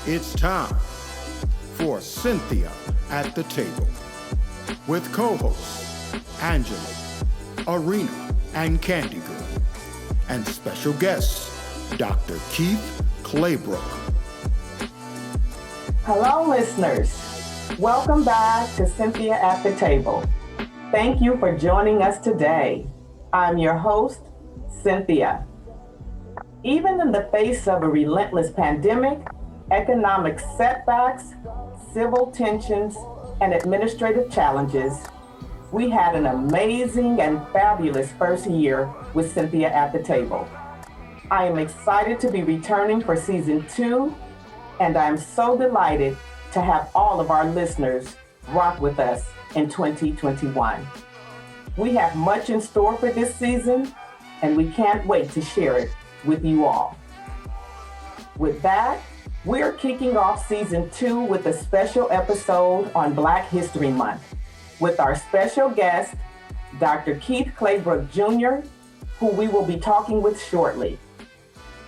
It's time for Cynthia at the Table with co-hosts Angela, Arena, and Candy Girl, and special guests Dr. Keith Claybrook. Hello, listeners. Welcome back to Cynthia at the Table. Thank you for joining us today. I'm your host, Cynthia. Even in the face of a relentless pandemic, economic setbacks, civil tensions, and administrative challenges, we had an amazing and fabulous first year with Cynthia at the Table. I am excited to be returning for season 2, and I'm so delighted to have all of our listeners rock with us in 2021. We have much in store for this season, and we can't wait to share it with you all. With that, we're kicking off season 2 with a special episode on Black History Month with our special guest, Dr. Keith Claybrook Jr., who we will be talking with shortly.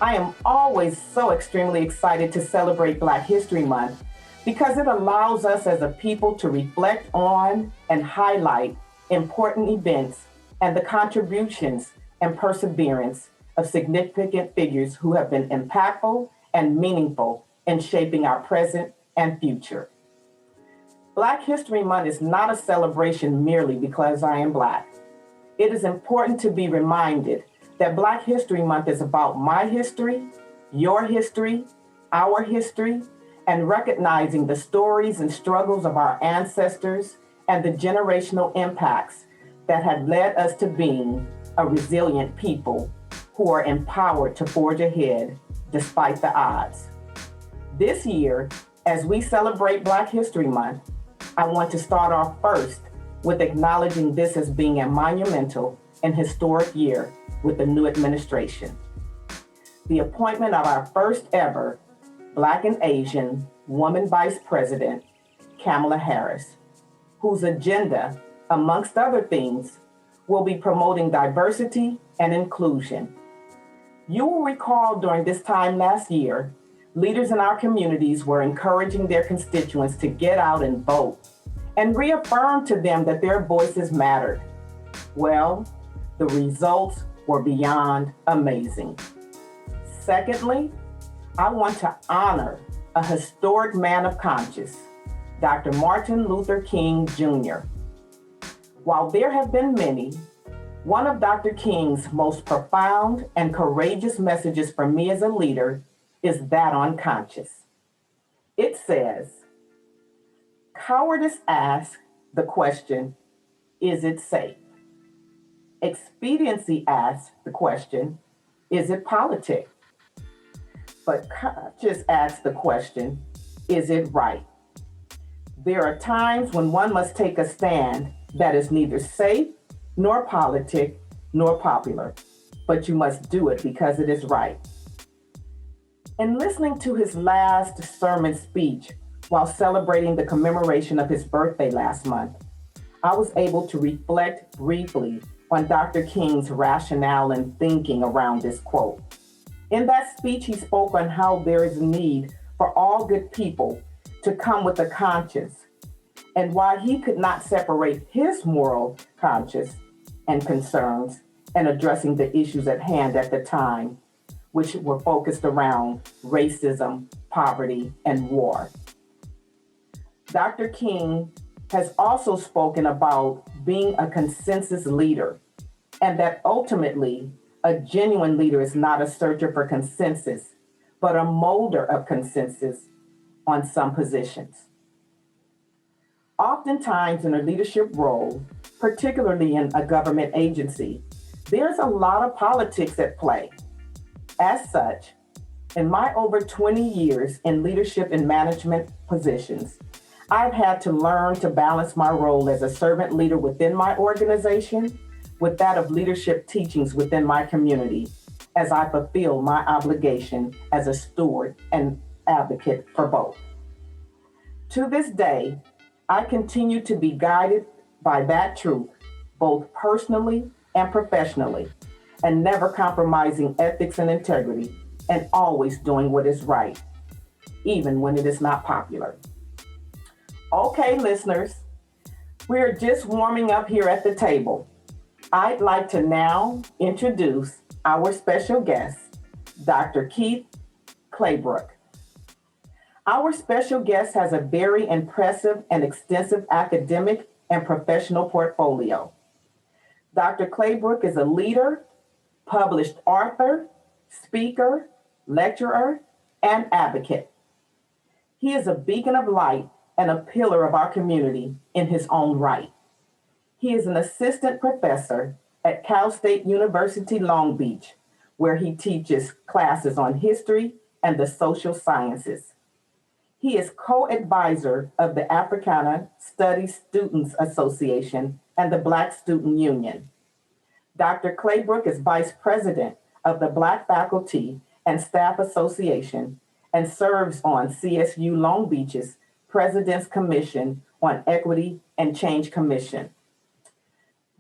I am always so extremely excited to celebrate Black History Month because it allows us as a people to reflect on and highlight important events and the contributions and perseverance of significant figures who have been impactful and meaningful in shaping our present and future. Black History Month is not a celebration merely because I am Black. It is important to be reminded that Black History Month is about my history, your history, our history, and recognizing the stories and struggles of our ancestors and the generational impacts that have led us to being a resilient people who are empowered to forge ahead despite the odds. This year, as we celebrate Black History Month, I want to start off first with acknowledging this as being a monumental and historic year with the new administration. The appointment of our first ever Black and Asian woman vice president, Kamala Harris, whose agenda, amongst other things, will be promoting diversity and inclusion. You will recall during this time last year, leaders in our communities were encouraging their constituents to get out and vote and reaffirm to them that their voices mattered. Well, the results were beyond amazing. Secondly, I want to honor a historic man of conscience, Dr. Martin Luther King Jr. While there have been many, one of Dr. King's most profound and courageous messages for me as a leader is that on conscience. It says, cowardice asks the question, is it safe? Expediency asks the question, is it politic? But conscience asks the question, is it right? There are times when one must take a stand that is neither safe, nor politic, nor popular, but you must do it because it is right. In listening to his last sermon speech while celebrating the commemoration of his birthday last month, I was able to reflect briefly on Dr. King's rationale and thinking around this quote. In that speech, he spoke on how there is a need for all good people to come with a conscience, and why he could not separate his moral conscience and concerns in addressing the issues at hand at the time, which were focused around racism, poverty, and war. Dr. King has also spoken about being a consensus leader, and that ultimately, a genuine leader is not a searcher for consensus, but a molder of consensus on some positions. Oftentimes in a leadership role, particularly in a government agency, there's a lot of politics at play. As such, in my over 20 years in leadership and management positions, I've had to learn to balance my role as a servant leader within my organization with that of leadership teachings within my community as I fulfill my obligation as a steward and advocate for both. To this day, I continue to be guided by that truth, both personally and professionally, and never compromising ethics and integrity, and always doing what is right, even when it is not popular. Okay, listeners, we're just warming up here at the table. I'd like to now introduce our special guest, Dr. Keith Claybrook. Our special guest has a very impressive and extensive academic and professional portfolio. Dr. Claybrook is a leader, published author, speaker, lecturer, and advocate. He is a beacon of light and a pillar of our community in his own right. He is an assistant professor at Cal State University, Long Beach, where he teaches classes on history and the social sciences. He is co-advisor of the Africana Studies Students Association and the Black Student Union. Dr. Claybrook is vice president of the Black Faculty and Staff Association and serves on CSU Long Beach's President's Commission on Equity and Change Commission.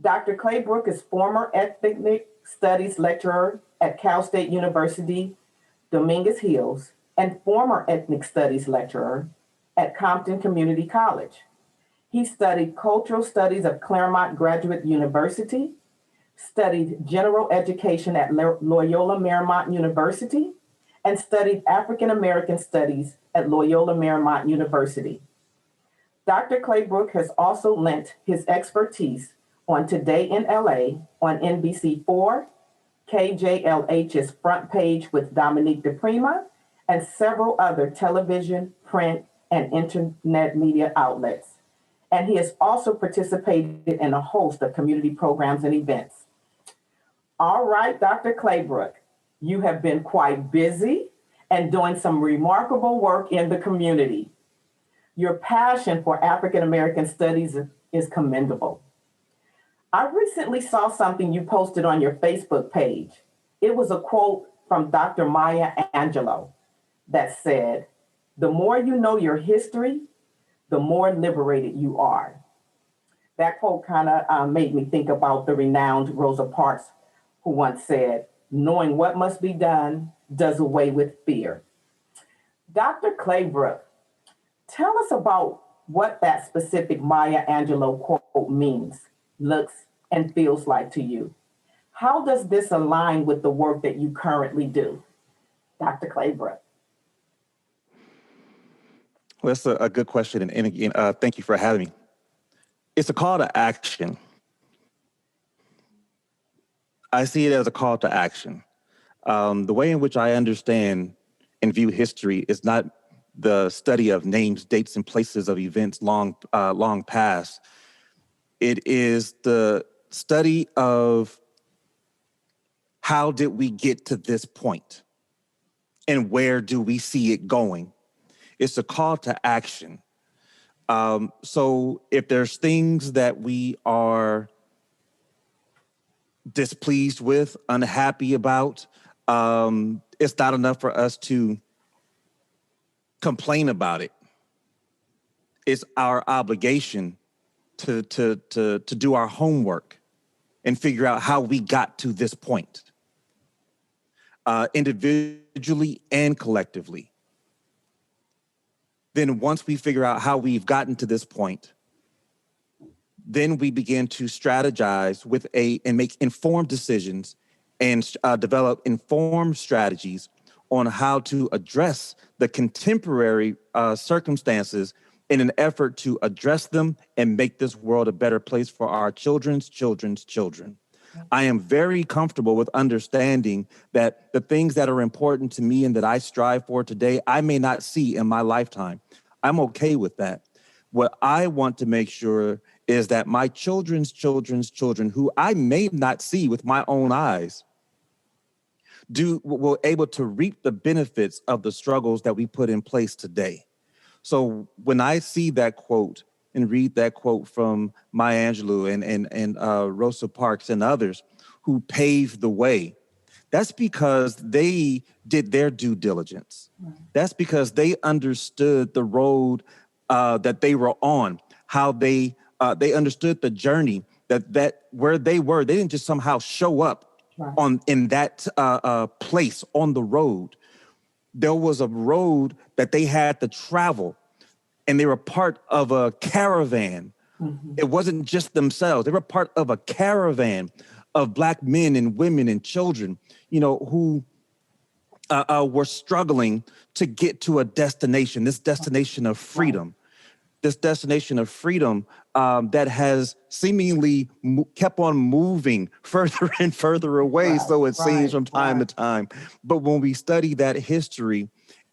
Dr. Claybrook is former ethnic studies lecturer at Cal State University, Dominguez Hills, and former ethnic studies lecturer at Compton Community College. He studied cultural studies of Claremont Graduate University, studied general education at Loyola Marymount University, and studied African American studies at Loyola Marymount University. Dr. Claybrook has also lent his expertise on Today in LA on NBC4, KJLH's Front Page with Dominique DePrima, and several other television, print, and internet media outlets. And he has also participated in a host of community programs and events. All right, Dr. Claybrook, you have been quite busy and doing some remarkable work in the community. Your passion for African American studies is commendable. I recently saw something you posted on your Facebook page. It was a quote from Dr. Maya Angelou that said, "The more you know your history, the more liberated you are." That quote kind of made me think about the renowned Rosa Parks, who once said, "Knowing what must be done does away with fear." Dr. Claybrook, tell us about what that specific Maya Angelou quote means, looks, and feels like to you. How does this align with the work that you currently do? Dr. Claybrook. Well, that's a good question. And again, thank you for having me. It's a call to action. I see it as a call to action. The way in which I understand and view history is not the study of names, dates, and places of events long past. It is the study of how did we get to this point and where do we see it going? It's a call to action. So if there's things that we are displeased with, unhappy about, it's not enough for us to complain about it. It's our obligation to do our homework and figure out how we got to this point, individually and collectively. Then once we figure out how we've gotten to this point, then we begin to strategize and make informed decisions and develop informed strategies on how to address the contemporary circumstances in an effort to address them and make this world a better place for our children's children. I am very comfortable with understanding that the things that are important to me and that I strive for today, I may not see in my lifetime. I'm okay with that. What I want to make sure is that my children's children, who I may not see with my own eyes, will able to reap the benefits of the struggles that we put in place today. So when I see that quote and read that quote from Maya Angelou and Rosa Parks and others who paved the way, that's because they did their due diligence. That's because they understood the road that they were on, how they understood the journey that where they were. They didn't just somehow show up in that place on the road. there was a road that they had to travel, and they were part of a caravan. It wasn't just themselves. They were part of a caravan of Black men and women and children, who were struggling to get to a destination, this destination of freedom. This destination of freedom that has seemingly kept on moving further and further away, so it seems from time to time. But when we study that history,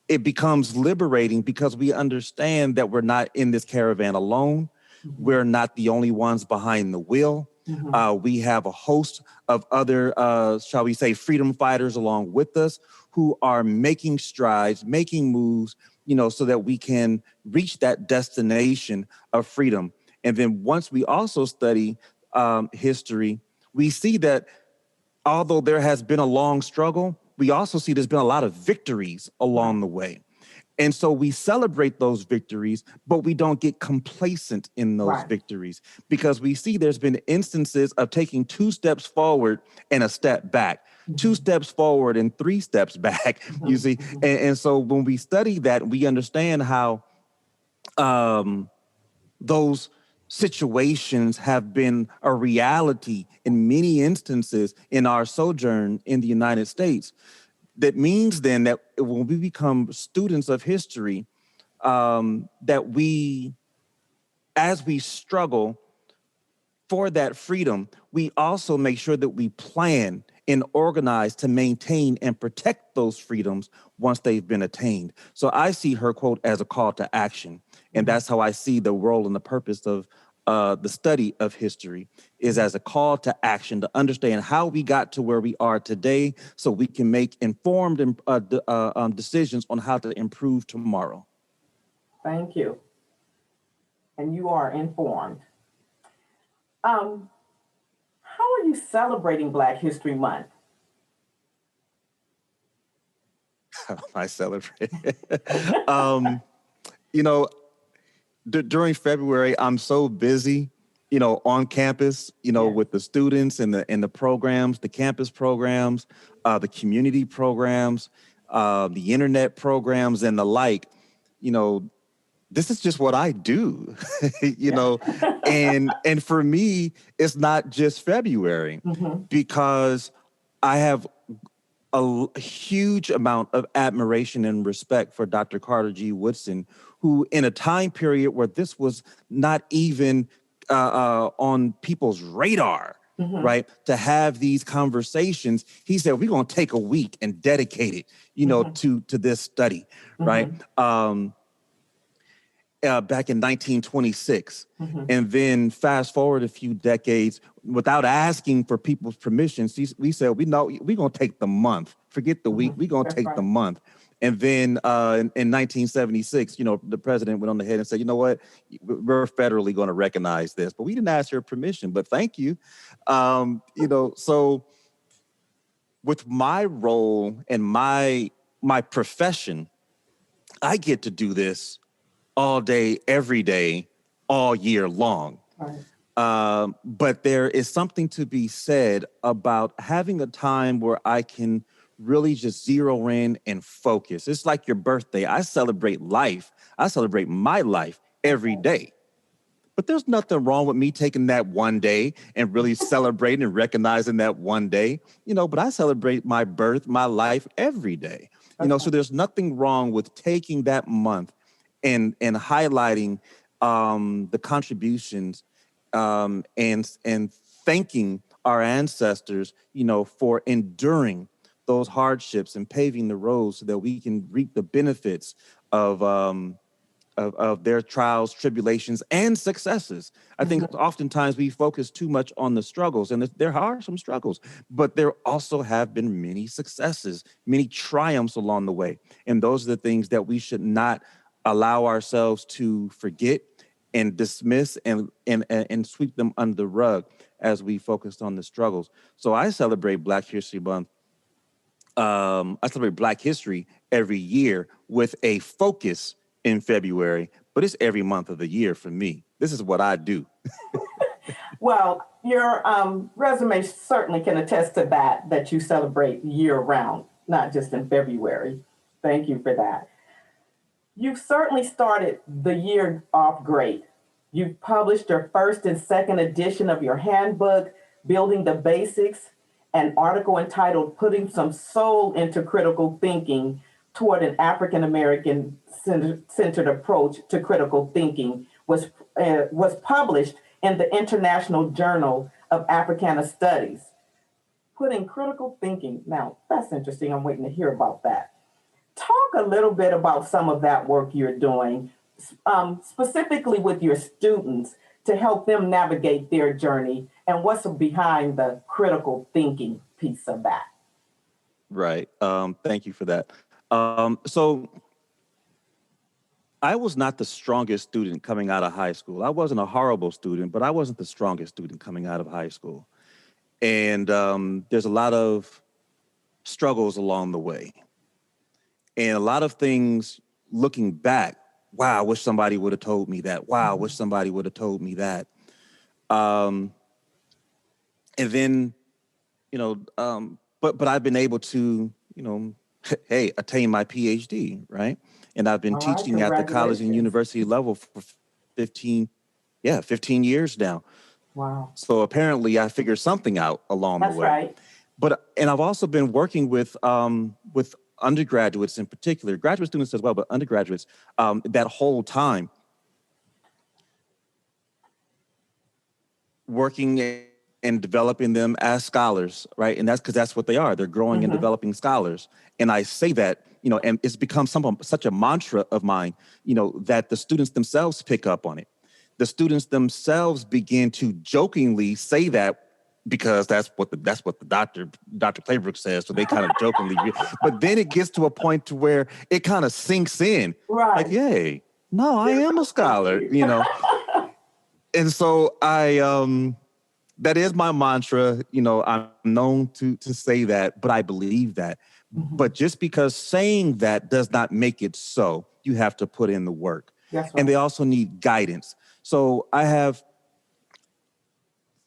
it becomes liberating because we understand that we're not in this caravan alone. We're not the only ones behind the wheel. We have a host of other, shall we say, freedom fighters along with us who are making strides, making moves, so that we can reach that destination of freedom. And then once we also study history, we see that although there has been a long struggle, we also see there's been a lot of victories along the way. And so we celebrate those victories, but we don't get complacent in those victories, because we see there's been instances of taking 2 steps forward and a step back, 2 steps forward and 3 steps back, you see. And so when we study that, we understand how those situations have been a reality in many instances in our sojourn in the United States. That means then that when we become students of history, that we, as we struggle for that freedom, we also make sure that we plan and organize to maintain and protect those freedoms once they've been attained. So I see her quote as a call to action. And that's how I see the role and the purpose of the study of history, is as a call to action to understand how we got to where we are today so we can make informed decisions on how to improve tomorrow. Thank you. And you are informed. How are you celebrating Black History Month? I celebrate. During February, I'm so busy, on campus, with the students and the programs, the campus programs, the community programs, the internet programs and the like. This is just what I do, and for me, it's not just February, because I have a huge amount of admiration and respect for Dr. Carter G. Woodson, who in a time period where this was not even on people's radar, right, to have these conversations, he said, we're going to take a week and dedicate it, to this study, right? Back in 1926. And then fast forward a few decades, without asking for people's permissions, we said, we're going to take the month. Forget the week. We're going to take the month. And then in 1976, the president went on ahead and said, you know what, we're federally going to recognize this. But we didn't ask her permission, but thank you. So with my role and my profession, I get to do this all day, every day, all year long. But there is something to be said about having a time where I can really just zero in and focus. It's like your birthday. I celebrate life. I celebrate my life every day. But there's nothing wrong with me taking that one day and really celebrating and recognizing that one day, but I celebrate my birth, my life every day. So there's nothing wrong with taking that month and highlighting the contributions and thanking our ancestors, for enduring those hardships and paving the road so that we can reap the benefits of their trials, tribulations, and successes. I think oftentimes we focus too much on the struggles, and there are some struggles, but there also have been many successes, many triumphs along the way. And those are the things that we should not allow ourselves to forget and dismiss and sweep them under the rug as we focused on the struggles. So I celebrate Black History Month. I celebrate Black history every year with a focus in February, but it's every month of the year for me. This is what I do. Well, your resume certainly can attest to that you celebrate year round, not just in February. Thank you for that. You've certainly started the year off great. You've published your first and second edition of your handbook, Building the Basics, an article entitled Putting Some Soul into Critical Thinking Toward an African American Centered Approach to Critical Thinking was published in the International Journal of Africana Studies. Putting critical thinking, now that's interesting. I'm waiting to hear about that. Talk a little bit about some of that work you're doing, specifically with your students to help them navigate their journey and what's behind the critical thinking piece of that. Right. Thank you for that. So I was not the strongest student coming out of high school. I wasn't a horrible student, but I wasn't the strongest student coming out of high school. And there's a lot of struggles along the way. And a lot of things looking back, wow, I wish somebody would have told me that. Wow, I wish somebody would have told me that. And then, but I've been able to, hey, attain my PhD, right? And I've been teaching at the college and university level for 15 years now. Wow. So apparently I figured something out along the way. That's right. And I've also been working with undergraduates in particular, graduate students as well, but undergraduates that whole time working and developing them as scholars, right? And that's because that's what they are. They're growing and developing scholars. And I say that, and it's become such a mantra of mine, that the students themselves pick up on it. The students themselves begin to jokingly say that because that's what the Dr. Claybrook says. So they kind of jokingly, but then it gets to a point to where it kind of sinks in. Right. Like, yay, no, I am a scholar, And so that is my mantra. I'm known to say that, but I believe that. But just because saying that does not make it so. You have to put in the work. That's right. And they also need guidance. So I have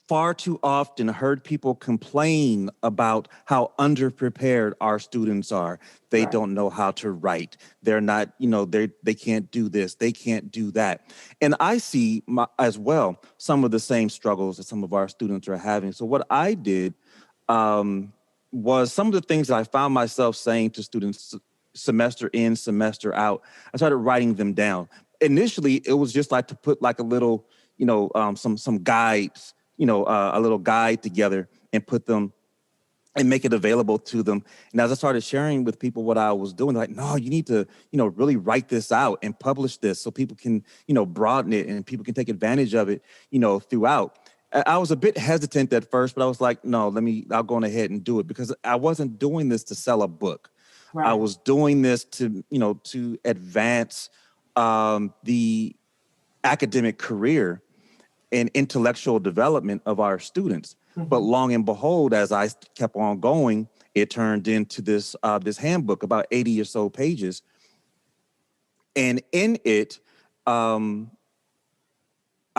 far too often heard people complain about how underprepared our students are. They don't know how to write. They're not, they can't do this. They can't do that. And I see as well some of the same struggles that some of our students are having. So what I did was some of the things that I found myself saying to students semester in, semester out, I started writing them down. Initially, it was just like to put like a little, some guides, a little guide together and put them and make it available to them. And as I started sharing with people what I was doing, they're like, no, you need to, really write this out and publish this so people can, broaden it and people can take advantage of it, throughout. I was a bit hesitant at first, but I was like, no, I'll go on ahead and do it because I wasn't doing this to sell a book. Right. I was doing this to advance the academic career and intellectual development of our students. But long and behold, as I kept on going, it turned into this handbook, about 80 or so pages. And in it, I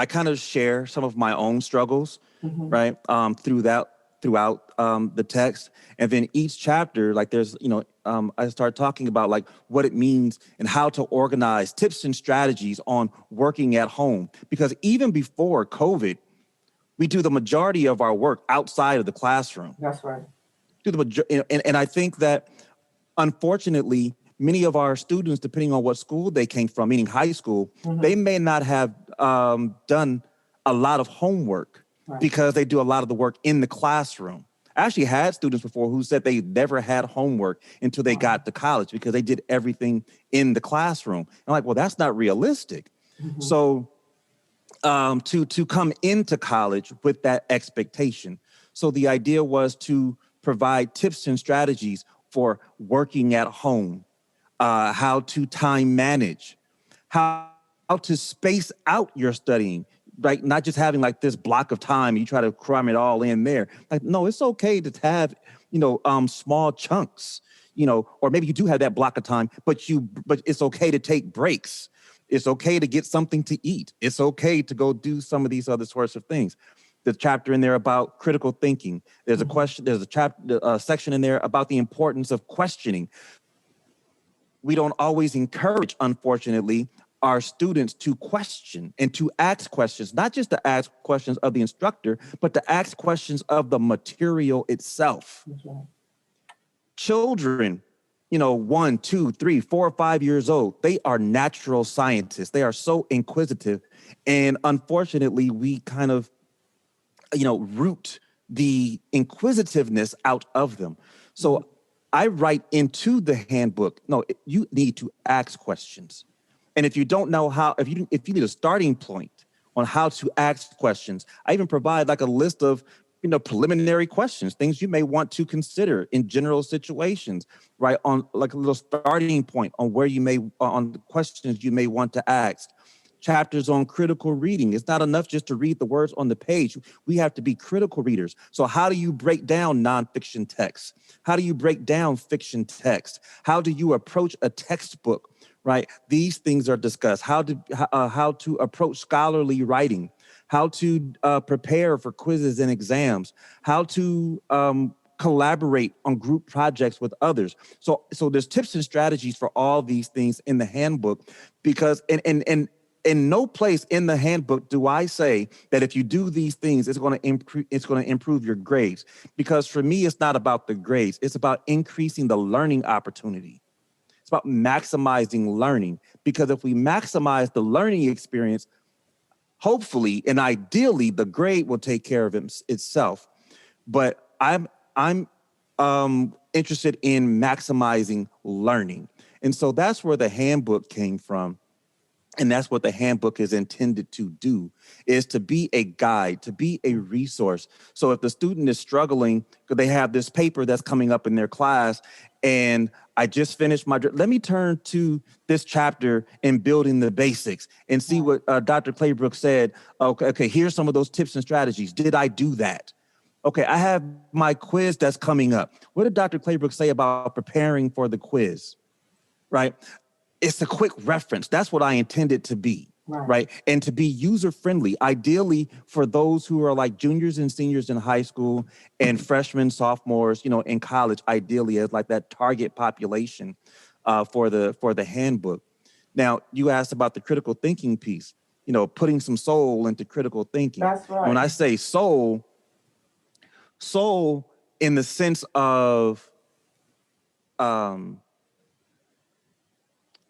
kind of share some of my own struggles, right, throughout the text. And then each chapter, like there's, I start talking about like what it means and how to organize tips and strategies on working at home. Because even before COVID, we do the majority of our work outside of the classroom. That's right. And I think that, unfortunately, many of our students, depending on what school they came from, meaning high school, they may not have done a lot of homework because they do a lot of the work in the classroom. I actually had students before who said they never had homework until they got to college because they did everything in the classroom. I'm like, well, that's not realistic. So to come into college with that expectation. So the idea was to provide tips and strategies for working at home, how to time manage, how to space out your studying, right? Not just having like this block of time, you try to cram it all in there. Like, no, it's okay to have, small chunks, or maybe you do have that block of time, but it's okay to take breaks. It's okay to get something to eat. It's okay to go do some of these other sorts of things. The chapter in there about critical thinking. There's a section in there about the importance of questioning. we don't always encourage, unfortunately, our students to question and to ask questions, not just to ask questions of the instructor, but to ask questions of the material itself. Okay. Children, 1, 2, 3, 4, 5 years old, they are natural scientists. They are so inquisitive. And unfortunately, we kind of, root the inquisitiveness out of them. So I write into the handbook, no, you need to ask questions. And if you don't know how, if you need a starting point on how to ask questions, I even provide like a list of, preliminary questions, things you may want to consider in general situations, right? On like a little starting point on where you may, on the questions you may want to ask. Chapters on critical reading. It's not enough just to read the words on the page. We have to be critical readers. So how do you break down nonfiction text? How do you break down fiction text? How do you approach a textbook, right? These things are discussed. How to approach scholarly writing, how to prepare for quizzes and exams, how to collaborate on group projects with others. So there's tips and strategies for all these things in the handbook, because in no place in the handbook do I say that if you do these things, it's going to improve your grades. Because for me, it's not about the grades. It's about increasing the learning opportunity. It's about maximizing learning. Because if we maximize the learning experience, hopefully and ideally, the grade will take care of itself. But I'm interested in maximizing learning, and so that's where the handbook came from. And that's what the handbook is intended to do, is to be a guide, to be a resource. So if the student is struggling, they have this paper that's coming up in their class, and I just finished let me turn to this chapter in Building the Basics and see what Dr. Claybrook said. Okay, here's some of those tips and strategies. Did I do that? Okay, I have my quiz that's coming up. What did Dr. Claybrook say about preparing for the quiz, right? It's a quick reference. That's what I intended to be, right? And to be user-friendly, ideally for those who are like juniors and seniors in high school and freshmen, sophomores, in college, ideally as like that target population for the handbook. Now, you asked about the critical thinking piece, putting some soul into critical thinking. That's right. And when I say soul in the sense of,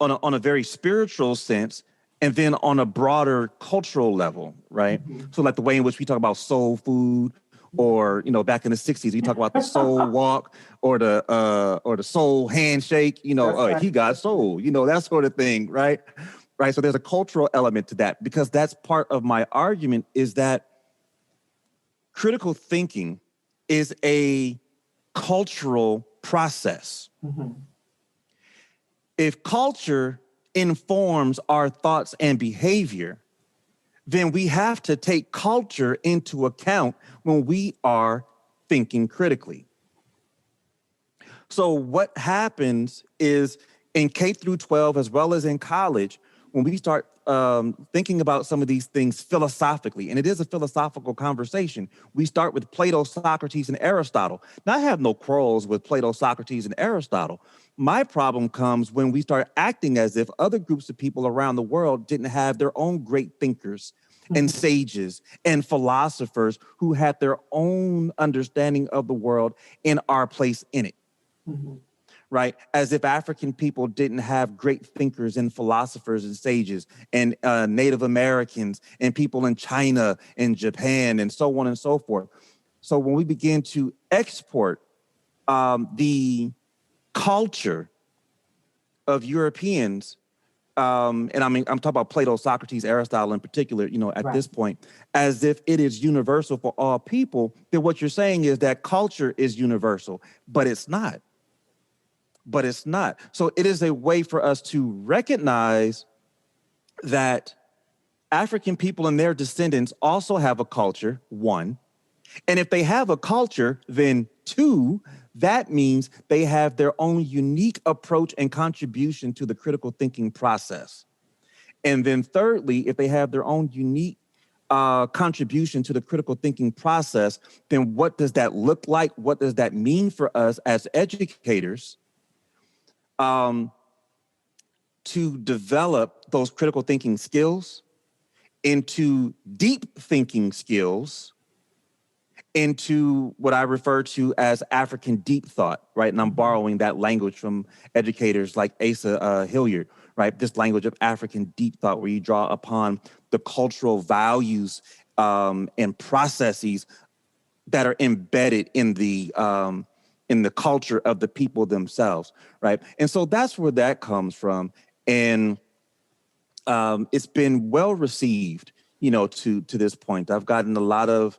on a very spiritual sense, and then on a broader cultural level, right? Mm-hmm. So like the way in which we talk about soul food, or back in the 60s, we talk about the soul walk or the soul handshake, right. He got soul, that sort of thing, right? Right. So there's a cultural element to that, because that's part of my argument, is that critical thinking is a cultural process. Mm-hmm. If culture informs our thoughts and behavior, then we have to take culture into account when we are thinking critically. So what happens is in K through 12, as well as in college, when we start thinking about some of these things philosophically, and it is a philosophical conversation, we start with Plato, Socrates, and Aristotle. Now, I have no quarrels with Plato, Socrates, and Aristotle. My problem comes when we start acting as if other groups of people around the world didn't have their own great thinkers and sages and philosophers who had their own understanding of the world and our place in it. Mm-hmm. Right? As if African people didn't have great thinkers and philosophers and sages, and Native Americans and people in China and Japan and so on and so forth. So when we begin to export the culture of Europeans, and I'm talking about Plato, Socrates, Aristotle in particular, at right. this point, as if it is universal for all people, then what you're saying is that culture is universal, but it's not. So it is a way for us to recognize that African people and their descendants also have a culture, one. And if they have a culture, then two, that means they have their own unique approach and contribution to the critical thinking process. And then thirdly, if they have their own unique contribution to the critical thinking process, then what does that look like? What does that mean for us as educators? to develop those critical thinking skills into deep thinking skills, into what I refer to as African deep thought, right? And I'm borrowing that language from educators like Asa Hilliard, right? This language of African deep thought, where you draw upon the cultural values and processes that are embedded in the culture of the people themselves, right? And so that's where that comes from, and it's been well received, to this point. I've gotten a lot of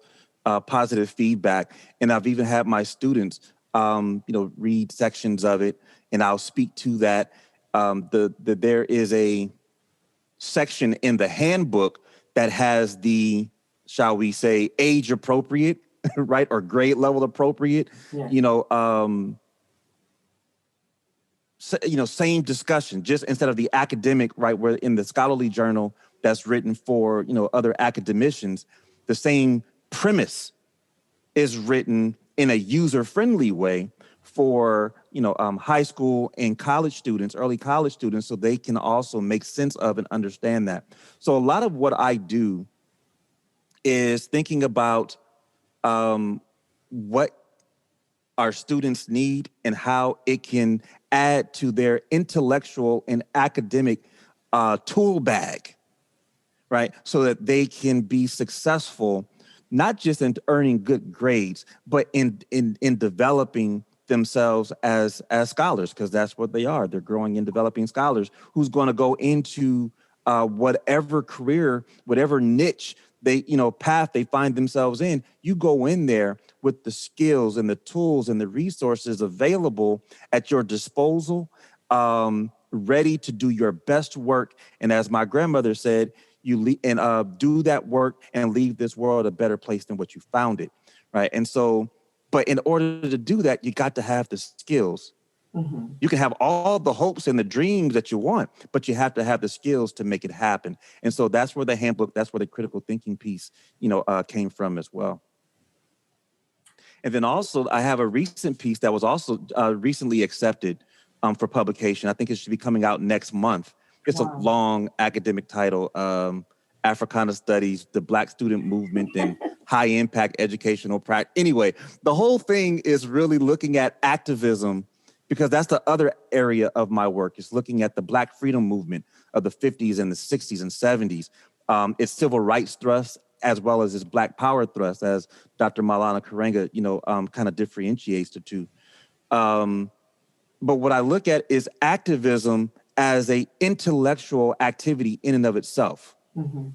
positive feedback, and I've even had my students, read sections of it, and I'll speak to that. There is a section in the handbook that has the, shall we say, age appropriate, right, or grade level appropriate, same discussion, just instead of the academic, right, where in the scholarly journal that's written for, other academicians, the same premise is written in a user-friendly way for, high school and college students, early college students, so they can also make sense of and understand that. So a lot of what I do is thinking about what our students need and how it can add to their intellectual and academic tool bag, right? So that they can be successful, not just in earning good grades, but in developing themselves as scholars, because that's what they are. They're growing and developing scholars who's going to go into whatever career, whatever niche they, path they find themselves in. You go in there with the skills and the tools and the resources available at your disposal, ready to do your best work. And as my grandmother said, do that work and leave this world a better place than what you found it, right? And so, but in order to do that, you got to have the skills. Mm-hmm. You can have all the hopes and the dreams that you want, but you have to have the skills to make it happen. And so that's where the handbook, that's where the critical thinking piece, came from as well. And then also I have a recent piece that was also recently accepted for publication. I think it should be coming out next month. It's wow. A long academic title, Africana Studies, the Black Student Movement and High Impact Educational Practice. Anyway, the whole thing is really looking at activism, because that's the other area of my work, is looking at the Black freedom movement of the 50s and the 60s and 70s, its civil rights thrust, as well as its Black power thrust, as Dr. Maulana Karenga, kind of differentiates the two. But what I look at is activism as a intellectual activity in and of itself. Mm-hmm.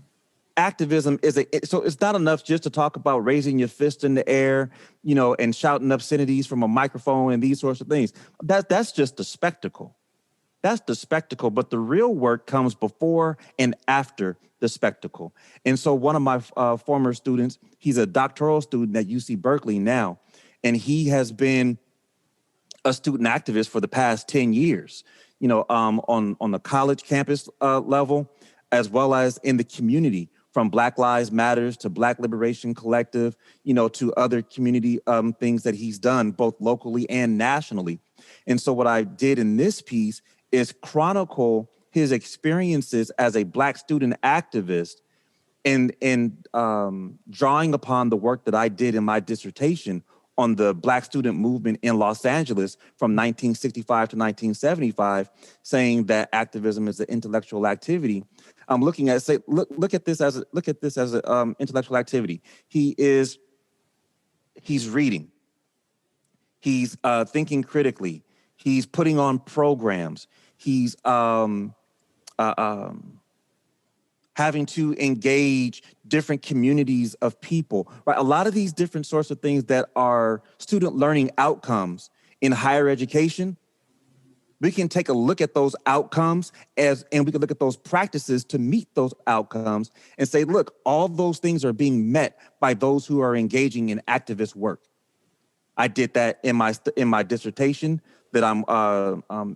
Activism so it's not enough just to talk about raising your fist in the air, and shouting obscenities from a microphone and these sorts of things. That's just the spectacle. That's the spectacle, but the real work comes before and after the spectacle. And so one of my former students, he's a doctoral student at UC Berkeley now, and he has been a student activist for the past 10 years, on the college campus level, as well as in the community, from Black Lives Matters to Black Liberation Collective, to other community things that he's done, both locally and nationally. And so what I did in this piece is chronicle his experiences as a Black student activist, and drawing upon the work that I did in my dissertation on the Black student movement in Los Angeles from 1965 to 1975, saying that activism is an intellectual activity. I'm looking at, look at this as an intellectual activity. He's reading, he's thinking critically, he's putting on programs, he's having to engage different communities of people, right? A lot of these different sorts of things that are student learning outcomes in higher education, we can take a look at those outcomes and we can look at those practices to meet those outcomes and say, look, all those things are being met by those who are engaging in activist work. I did that in my dissertation that I'm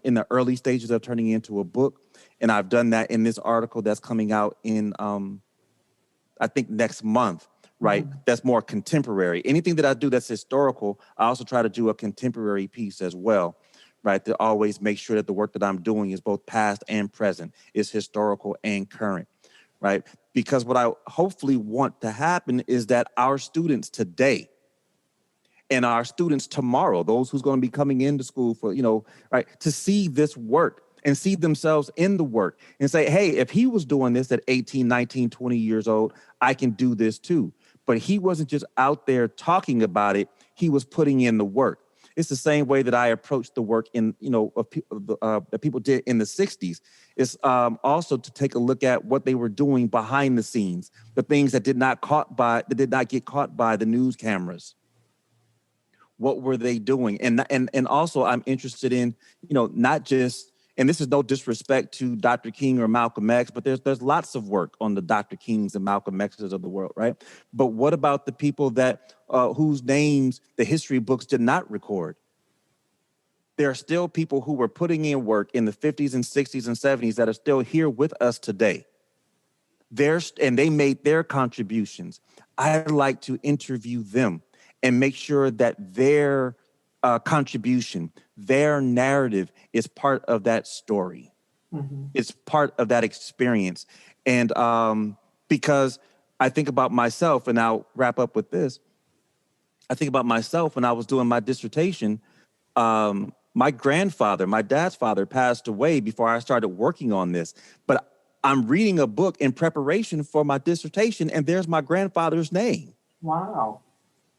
in the early stages of turning into a book. And I've done that in this article that's coming out in, I think, next month, right? Mm-hmm. That's more contemporary. Anything that I do that's historical, I also try to do a contemporary piece as well, right? To always make sure that the work that I'm doing is both past and present, is historical and current, right? Because what I hopefully want to happen is that our students today and our students tomorrow, those who's going to be coming into school for, right, to see this work and see themselves in the work and say, hey, if he was doing this at 18, 19, 20 years old, I can do this too. But he wasn't just out there talking about it. He was putting in the work. It's the same way that I approached the work that people did in the 60s. It's also to take a look at what they were doing behind the scenes, the things that did not get caught by the news cameras. What were they doing? And also I'm interested in, not just, and this is no disrespect to Dr. King or Malcolm X, but there's lots of work on the Dr. Kings and Malcolm X's of the world, right? But what about the people that whose names the history books did not record? There are still people who were putting in work in the 50s and 60s and 70s that are still here with us today. And they made their contributions. I'd like to interview them and make sure that their contribution, their narrative is part of that story. Mm-hmm. It's part of that experience. And because I think about myself, and I'll wrap up with this. I think about myself when I was doing my dissertation. My grandfather, my dad's father, passed away before I started working on this. But I'm reading a book in preparation for my dissertation, and there's my grandfather's name. Wow.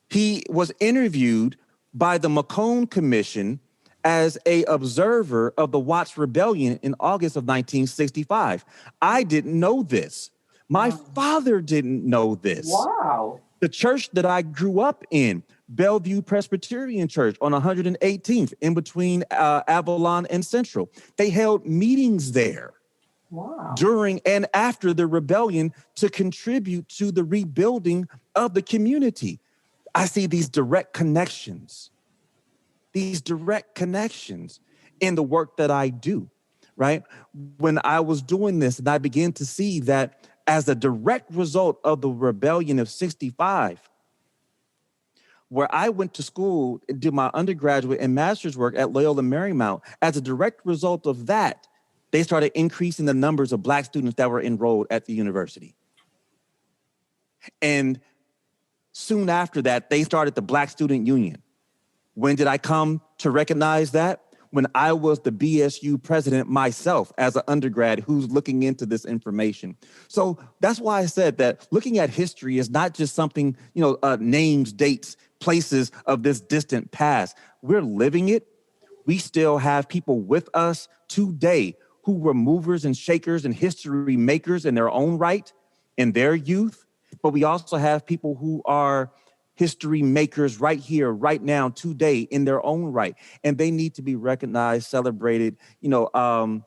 He was interviewed by the McCone Commission as an observer of the Watts Rebellion in August of 1965. I didn't know this. My father didn't know this. Wow. The church that I grew up in, Bellevue Presbyterian Church on 118th, in between Avalon and Central, they held meetings there. Wow. During and after the rebellion to contribute to the rebuilding of the community. I see these direct connections in the work that I do, right? When I was doing this and I began to see that as a direct result of the rebellion of 65, where I went to school and did my undergraduate and master's work at Loyola Marymount, as a direct result of that, they started increasing the numbers of Black students that were enrolled at the university. And soon after that, they started the Black Student Union. When did I come to recognize that? When I was the BSU president myself as an undergrad who's looking into this information. So that's why I said that looking at history is not just something, names, dates, places of this distant past. We're living it. We still have people with us today who were movers and shakers and history makers in their own right in their youth. But we also have people who are history makers right here, right now, today in their own right. And they need to be recognized, celebrated, while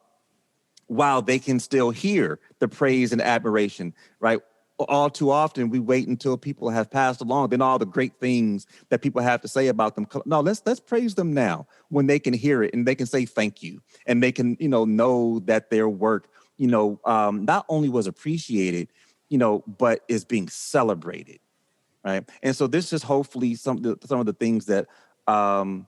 they can still hear the praise and admiration, right? All too often, we wait until people have passed along, then all the great things that people have to say about them. No, let's praise them now when they can hear it and they can say thank you. And they can, know that their work, not only was appreciated, but is being celebrated, right? And so this is hopefully some of the things that I'm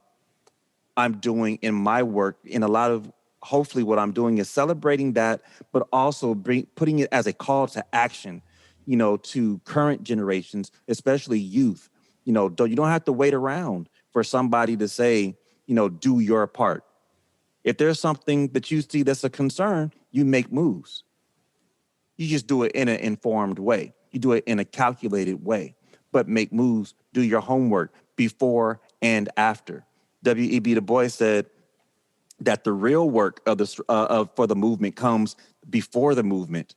doing in my work. In a lot of, hopefully what I'm doing is celebrating that, but also putting it as a call to action, to current generations, especially youth. You don't have to wait around for somebody to say, do your part. If there's something that you see that's a concern, you make moves. You just do it in an informed way. You do it in a calculated way, but make moves, do your homework before and after. W.E.B. Du Bois said that the real work for the movement comes before the movement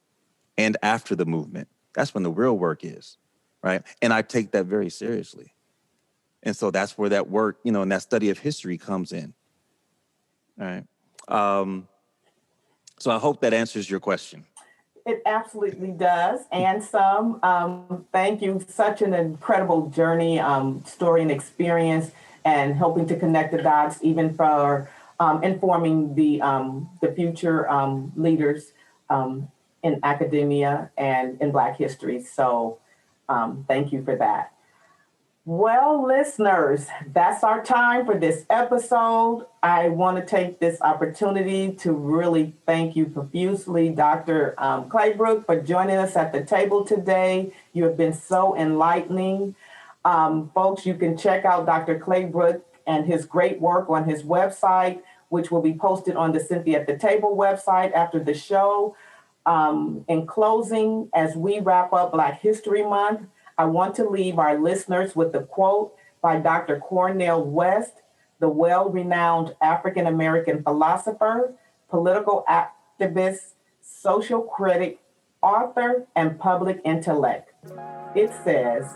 and after the movement. That's when the real work is, right? And I take that very seriously. And so that's where that work, and that study of history comes in, all right? So I hope that answers your question. It absolutely does, and some. Thank you. Such an incredible journey, story, and experience, and helping to connect the dots, even for informing the future leaders in academia and in Black history. So, thank you for that. Well, listeners, that's our time for this episode. I want to take this opportunity to really thank you profusely, Dr. Claybrook, for joining us at the table today. You have been so enlightening. Folks, you can check out Dr. Claybrook and his great work on his website, which will be posted on the Cynthia TheTable website after the show. In closing, as we wrap up Black History Month, I want to leave our listeners with a quote by Dr. Cornel West, the well-renowned African-American philosopher, political activist, social critic, author, and public intellect. It says,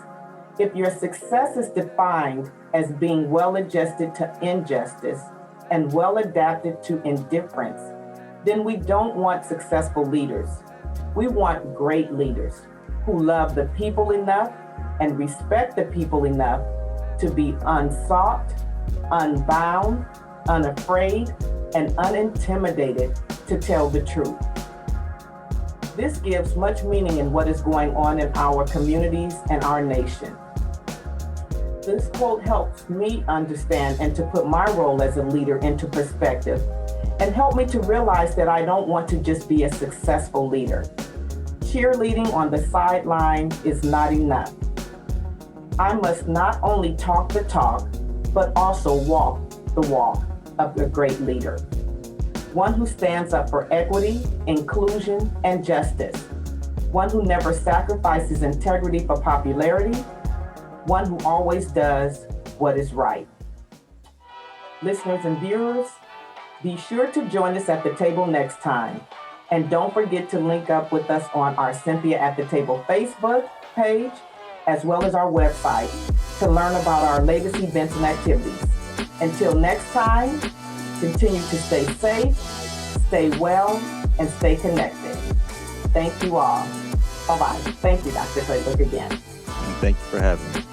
if your success is defined as being well-adjusted to injustice and well-adapted to indifference, then we don't want successful leaders. We want great leaders who love the people enough and respect the people enough to be unsought, unbound, unafraid, and unintimidated to tell the truth. This gives much meaning in what is going on in our communities and our nation. This quote helps me understand and to put my role as a leader into perspective and help me to realize that I don't want to just be a successful leader. Cheerleading on the sideline is not enough. I must not only talk the talk, but also walk the walk of a great leader. One who stands up for equity, inclusion, and justice. One who never sacrifices integrity for popularity. One who always does what is right. Listeners and viewers, be sure to join us at the table next time. And don't forget to link up with us on our Cynthia at the Table Facebook page, as well as our website, to learn about our latest events and activities. Until next time, continue to stay safe, stay well, and stay connected. Thank you all. Bye-bye. Thank you, Dr. Claybrook, again. Thank you for having me.